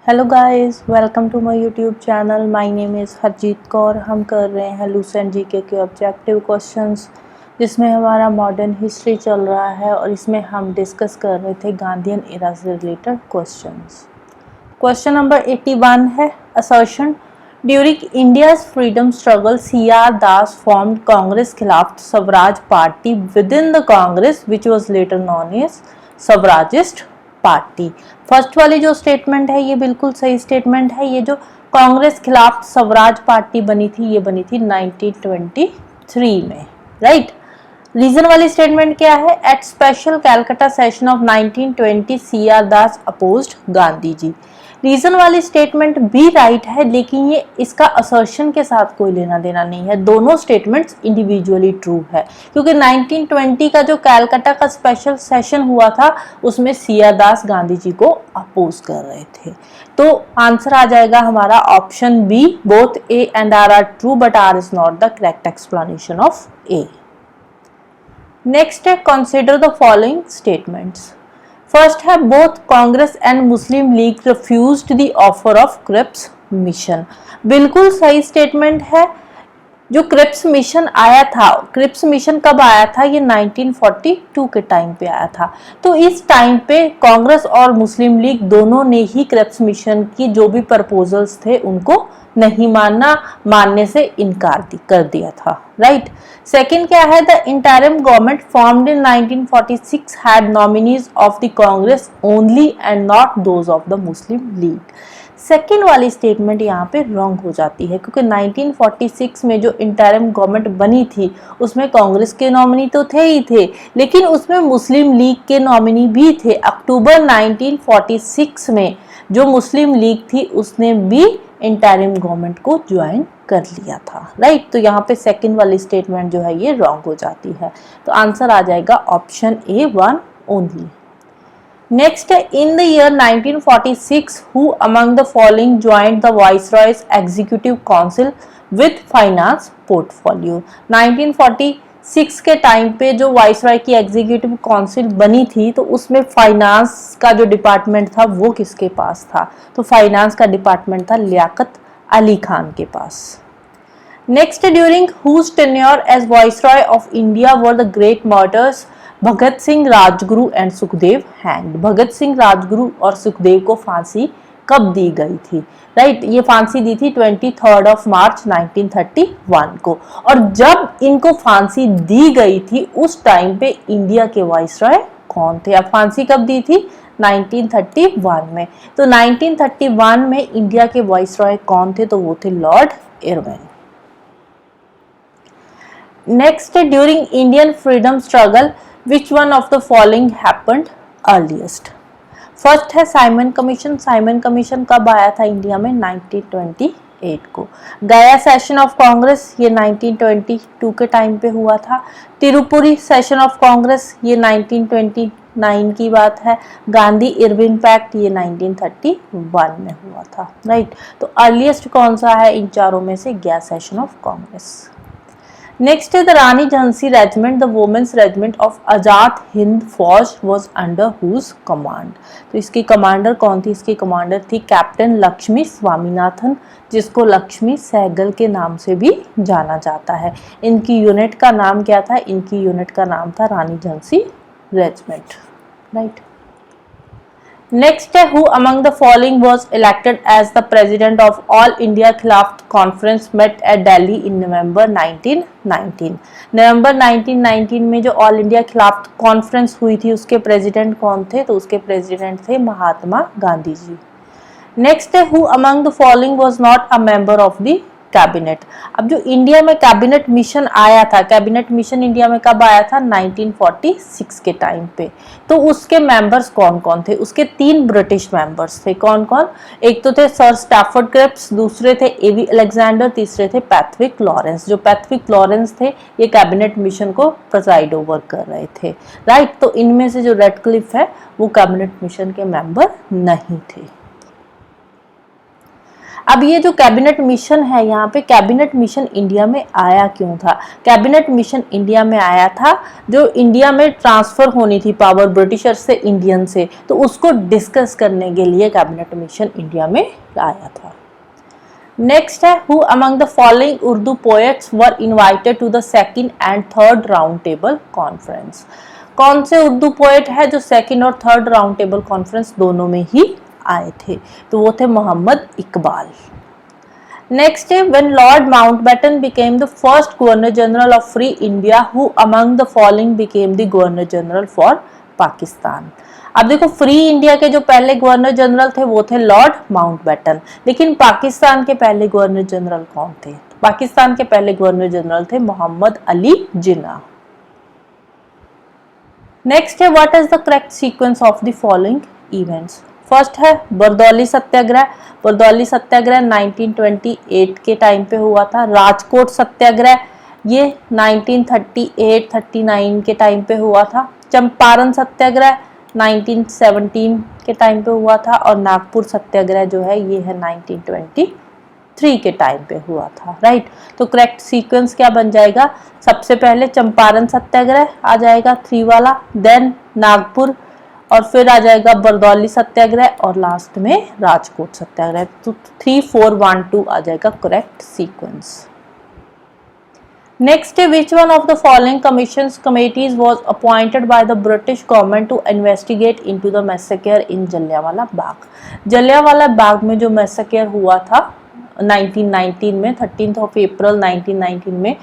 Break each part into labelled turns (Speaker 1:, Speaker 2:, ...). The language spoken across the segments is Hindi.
Speaker 1: Hello guys, welcome to my YouTube channel. My name is Harjeet Kaur. हम कर रहे हैं लूसेंट जीके के ऑब्जेक्टिव क्वेश्चंस, जिसमें हमारा मॉडर्न हिस्ट्री चल रहा है और इसमें हम डिस्कस कर रहे थे गांधीयन एरा से रिलेटेड क्वेश्चंस। क्वेश्चन नंबर 81 है assertion during India's freedom struggle C R. Das formed Congress खिलाफ Swaraj party within the Congress which was later known as Swarajist party. First वाली जो स्टेटमेंट है ये बिल्कुल सही स्टेटमेंट है। ये जो कांग्रेस खिलाफ स्वराज पार्टी बनी थी ये बनी थी 1923 में, राइट। रीजन वाली स्टेटमेंट क्या है? At special Calcutta session of 1920 C R. Das opposed Gandhi ji. Reason वाली स्टेटमेंट भी राइट है, लेकिन ये इसका असर्शन के साथ कोई लेना देना नहीं है। दोनों स्टेटमेंट्स इंडिविजुअली ट्रू है, क्योंकि 1920 का जो कैलकाटा का स्पेशल सेशन हुआ था उसमें सी.आर. दास गांधी जी को अपोज कर रहे थे। तो आंसर आ जाएगा हमारा option B, both A and R are true but R is not the correct explanation of A. Next है consider the following statements. First है both Congress and Muslim League refused the offer of Cripps Mission. बिल्कुल सही स्टेटमेंट है। जो क्रिप्स मिशन आया था, क्रिप्स मिशन कब आया था? ये 1942 के टाइम पे आया था। तो इस टाइम पे कांग्रेस और मुस्लिम लीग दोनों ने ही क्रिप्स मिशन की जो भी प्रपोजल्स थे उनको नहीं मानने से इनकार कर दिया था, राइट। सेकंड क्या है? The interim government formed in 1946 had nominees of the Congress only and not those of the Muslim league. Second वाली स्टेटमेंट यहाँ पे रॉन्ग हो जाती है, क्योंकि 1946 में जो इंटरिम गवर्नमेंट बनी थी उसमें कांग्रेस के नॉमिनी तो थे ही थे, लेकिन उसमें मुस्लिम लीग के नॉमिनी भी थे। अक्टूबर 1946 में जो मुस्लिम लीग थी उसने भी इंटरिम गवर्नमेंट को ज्वाइन कर लिया था, राइट। तो यहाँ पे सेकेंड वाली स्टेटमेंट जो है ये रॉन्ग हो जाती है। तो आंसर आ जाएगा option A 1 only. Next, in the year 1946, who among the following joined the Viceroy's Executive Council with Finance Portfolio? 1946 के टाइम पे जो वाइसरॉय की एग्जीक्यूटिव काउंसिल बनी थी तो उसमें फाइनेंस का जो डिपार्टमेंट था वो किसके पास था? तो फाइनेंस का डिपार्टमेंट था लियाकत अली खान के पास। Next, during whose tenure as Viceroy of India were the great martyrs Bhagat Singh, Rajguru and Sukhdev hanged? Bhagat Singh, Rajguru और सुखदेव को फांसी कब दी गई थी? राइट, ये फांसी दी थी 23 मार्च 1931 को। और जब इनको फांसी दी गई थी उस टाइम पे इंडिया के वाइसरॉय कौन थे? अब फांसी कब दी थी? 1931 में। तो 1931 में इंडिया के वाइसरॉय कौन थे? तो वो थे Lord Irwin. Next, during Indian freedom struggle which one of the following happened earliest? First है साइमन कमीशन। साइमन कमीशन कब आया था इंडिया में? 1928 को। गया सेशन ऑफ कांग्रेस ये 1922 के टाइम पे हुआ था। तिरुपुरी सेशन ऑफ कांग्रेस ये 1929 की बात है। गांधी इरविन पैक्ट ये 1931 में हुआ था, राइट। तो अर्लीस्ट कौन सा है इन चारों में से? गया सेशन ऑफ कांग्रेस। नेक्स्ट है the Rani Jhansi regiment, the women's regiment of Azad Hind Fauj was under whose command? तो इसकी कमांडर कौन थी? इसकी कमांडर थी कैप्टन लक्ष्मी स्वामीनाथन, जिसको लक्ष्मी सहगल के नाम से भी जाना जाता है। इनकी यूनिट का नाम क्या था? इनकी यूनिट का नाम था Rani Jhansi regiment, right. Next, who among the following was elected as the president of All India Khilaf Conference met at Delhi in November 1919? नवंबर 1919 में जो ऑल इंडिया खिलाफ कॉन्फ्रेंस हुई थी उसके प्रेसिडेंट कौन थे? तो उसके प्रेसिडेंट थे महात्मा गांधी जी। नेक्स्ट है who among the following was not a member of the cabinet? अब जो इंडिया में कैबिनेट मिशन आया था, कैबिनेट मिशन इंडिया में कब आया था? 1946 के टाइम पे। तो उसके मेंबर्स कौन कौन थे? उसके 3 ब्रिटिश मेंबर्स थे। कौन कौन? एक तो थे सर स्टैफर्ड क्रिप्स, दूसरे थे एवी अलेक्जेंडर, तीसरे थे पैथविक लॉरेंस। जो पैथविक लॉरेंस थे ये कैबिनेट मिशन को प्रेसाइड ओवर कर रहे थे, राइट। तो इनमें से जो रेडक्लिफ है वो कैबिनेट मिशन के मेंबर नहीं थे। अब ये जो कैबिनेट मिशन है, यहाँ पे कैबिनेट मिशन इंडिया में आया क्यों था? कैबिनेट मिशन इंडिया में आया था जो इंडिया में ट्रांसफर होनी थी पावर ब्रिटिशर से इंडियन से, तो उसको डिस्कस करने के लिए कैबिनेट मिशन इंडिया में आया था। नेक्स्ट है, who among the following Urdu poets were invited to the second and third round table conference? कौन से उर्दू पोएट है जो सेकंड और थर्ड राउंड टेबल कॉन्फ्रेंस दोनों में ही आए थे? तो वो थे मोहम्मद इकबाल। नेक्स्ट है, when Lord Mountbatten became the first governor general of free India, who among the following became the governor general for Pakistan? अब देखो, फ्री इंडिया के जो पहले गवर्नर जनरल थे वो थे लॉर्ड माउंटबेटन, लेकिन पाकिस्तान के पहले गवर्नर जनरल कौन थे? पाकिस्तान के पहले गवर्नर जनरल थे मोहम्मद अली जिन्ना। नेक्स्ट है, what is the correct sequence of the following events? First है बरदौली सत्याग्रह। बरदौली सत्याग्रह 1928 के टाइम पे हुआ था। राजकोट सत्याग्रह ये 1938-39 के टाइम पे हुआ था। चंपारण सत्याग्रह 1917 के टाइम पे हुआ था। और नागपुर सत्याग्रह जो है ये है 1923 के टाइम पे हुआ था। राइट, तो करेक्ट सीक्वेंस क्या बन जाएगा? सबसे पहले चंपारण सत्याग्रह आ जाएगा 3 वाला, देन नागपुर, और फिर आ जाएगा बरदौली सत्याग्रह, और लास्ट में राजकोट सत्याग्रह। तो 3, 4, 1, 2 आ जाएगा करेक्ट सीक्वेंस। नेक्स्ट है, which one of the following commissions committees was appointed by the British government to investigate into the massacre in Jallianwala Bagh? Jallianwala Bagh में जो मैसेकर हुआ था 1919 में, 13 अप्रैल 1919 में,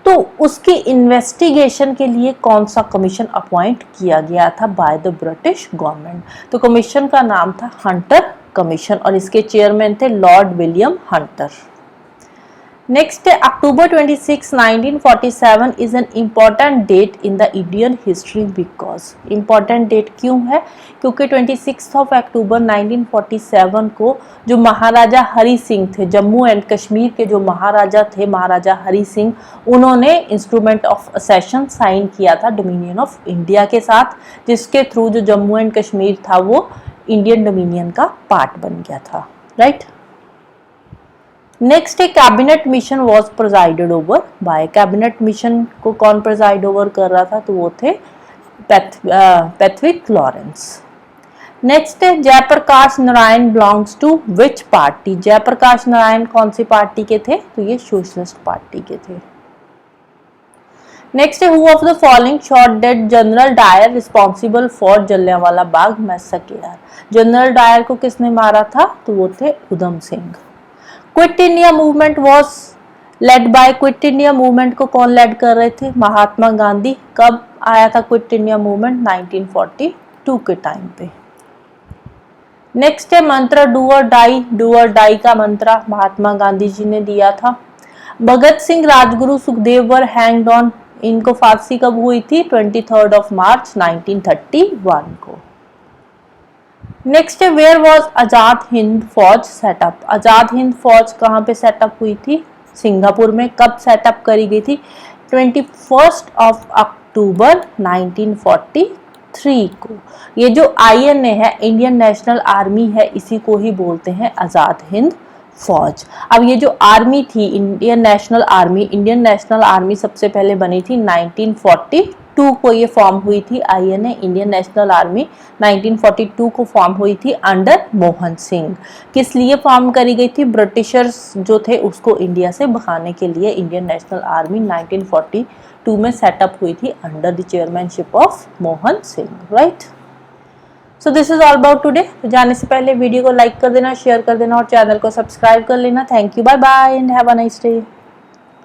Speaker 1: तो उसकी इन्वेस्टिगेशन के लिए कौन सा कमीशन अपॉइंट किया गया था बाय द ब्रिटिश गवर्नमेंट? तो कमीशन का नाम था हंटर कमीशन, और इसके चेयरमैन थे लॉर्ड विलियम हंटर। नेक्स्ट है, October 26, 1947 is an important date in the Indian history because. Important date क्यों है? क्योंकि 26 अक्टूबर 1947 को जो महाराजा हरि सिंह थे, जम्मू एंड कश्मीर के जो महाराजा थे, महाराजा हरि सिंह, उन्होंने इंस्ट्रूमेंट ऑफ असेशन साइन किया था डोमिनियन ऑफ इंडिया के साथ, जिसके थ्रू जो जम्मू एंड कश्मीर था वो इंडियन डोमिनियन का पार्ट बन गया था। राइट। नेक्स्ट, एक cabinet mission was presided over by. Cabinet mission को कौन प्रेजाइड ओवर कर रहा था? तो वो थे पैथविक लॉरेंस। नेक्स्ट है, Jayaprakash Narayan belongs to which party? Jayaprakash Narayan कौन सी पार्टी के थे? तो ये सोशलिस्ट पार्टी के थे। नेक्स्ट है, who of the following shot dead General Dyer responsible for Jallianwala Bagh massacre? General Dyer को किसने मारा था? तो वो थे Udham Singh. Quit India movement was led by. Quit India movement को कौन लेड कर रहे थे? महात्मा गांधी। कब आया था क्विट इंडिया मूवमेंट? 1942 के टाइम पे। नेक्स्ट है, मंत्र डू और डाई। डू और डाई का मंत्र महात्मा गांधी जी ने दिया था। भगत सिंह, राजगुरु, सुखदेव वर हैंग्ड ऑन। इनको फांसी कब हुई थी? 23 मार्च 1931 को। नेक्स्ट है, वेयर वॉज आजाद हिंद फौज सेटअप? आजाद हिंद फौज कहाँ पे सेटअप हुई थी? सिंगापुर में। कब सेटअप करी गई थी? 21 अक्टूबर 1943 को। ये जो INA है, इंडियन नेशनल आर्मी है, इसी को ही बोलते हैं आजाद हिंद फौज। अब ये जो आर्मी थी, इंडियन नेशनल आर्मी सबसे पहले बनी थी 1942 को ये फॉर्म हुई थी। INA इंडियन नेशनल आर्मी 1942 को फॉर्म हुई थी अंडर मोहन सिंह। किस लिए फॉर्म करी गई थी? ब्रिटिशर्स जो थे उसको इंडिया से भगाने के लिए इंडियन नेशनल आर्मी 1942 में सेटअप हुई थी under the chairmanship of Mohan Singh. Right. So this is all about today. जाने से पहले वीडियो को लाइक कर देना, शेयर कर देना और चैनल को सब्सक्राइब कर लेना। Thank you, bye bye and have a nice day.